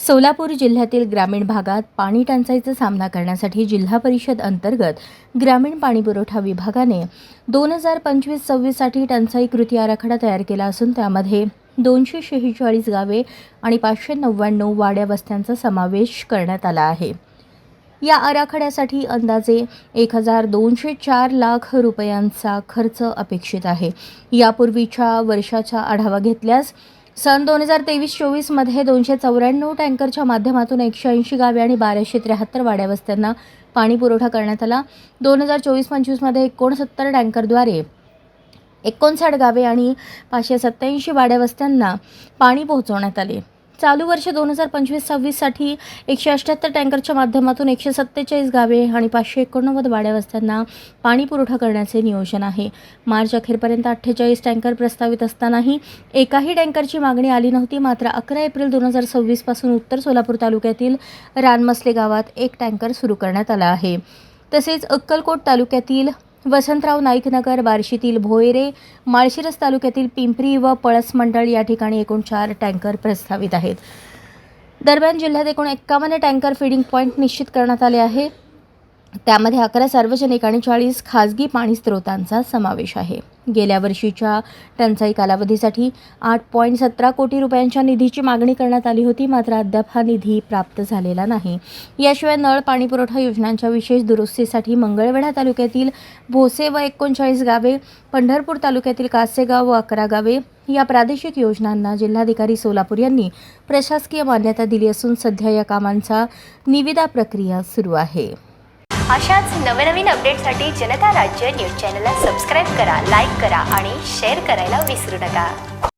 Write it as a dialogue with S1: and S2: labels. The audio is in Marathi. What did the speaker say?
S1: सोलापूर जिल्ह्यातील ग्रामीण भागात पाणी टंचाईचा सामना करण्यासाठी जिल्हा परिषद अंतर्गत ग्रामीण पाणीपुरवठा विभागाने 2025-26 साठी टंचाई कृती आराखडा तयार केला असून त्यामध्ये 246 गावे आणि 599 वाड्या वस्त्यांचा समावेश करण्यात आला आहे। या आराखड्यासाठी अंदाजे 1204 लाख रुपयांचा खर्च अपेक्षित आहे। यापूर्वीच्या वर्षाचा आढावा घेतल्यास सन 2023-24 मध्ये 294 टँकरच्या माध्यमातून 180 गावे आणि 1273 वाड्या वस्त्यांना पाणी पुरवठा करण्यात आला। 2024-25 मध्ये 69 टँकरद्वारे 59 गावे आणि 587 वाड्या वस्त्यांना पाणी पोहोचवण्यात आले। चालू वर्ष 2025-26 साठी 178 टँकरच्या माध्यमातून 147 गावे आणि 589 वाड्या वस्त्यांना पाणी पुरवठा करण्याचे नियोजन आहे। मार्च अखेरपर्यंत 48 टँकर प्रस्तावित असतानाही एकाही टँकरची मागणी आली नव्हती। मात्र 11 एप्रिल 2026 पासून उत्तर सोलापूर तालुक्यातील रानमसले गावात एक टँकर सुरू करण्यात आला आहे। तसेच अक्कलकोट तालुक्यातील वसंतराव नाईक नगर, बार्शीतील भोयरे, माळशिरस तालुक्यातील पिंपरी व पळस मंडळ या ठिकाणी एकूण 4 टँकर प्रस्तावित आहेत। दरम्यान जिल्ह्यात एकूण 51 टँकर फीडिंग पॉईंट निश्चित करण्यात आले आहे। त्यामध्ये 11 सार्वजनिक आणि 40 खाजगी पाणी स्रोतांचा समावेश आहे। गेल्या वर्षीच्या टंचाई कालावधीसाठी 8.17 कोटी रुपयांच्या निधीची मागणी करण्यात आली होती। मात्र अद्याप हा निधी प्राप्त झालेला नाही। याशिवाय नळ पाणी पुरवठा योजनांच्या विशेष दुरुस्तीसाठी मंगळवेढा तालुक्यातील भोसे व 39 गावे, पंढरपूर तालुक्यातील कासेगाव व 11 गावे या प्रादेशिक योजनांना जिल्हाधिकारी सोलापूर यांनी प्रशासकीय मान्यता दिली असून सध्या या कामांचा निविदा प्रक्रिया सुरू आहे।
S2: अशाच नवनवीन अपडेटसाठी जनता राज्य न्यूज चॅनलला सबस्क्राईब करा, लाईक करा आणि शेअर करायला विसरू नका।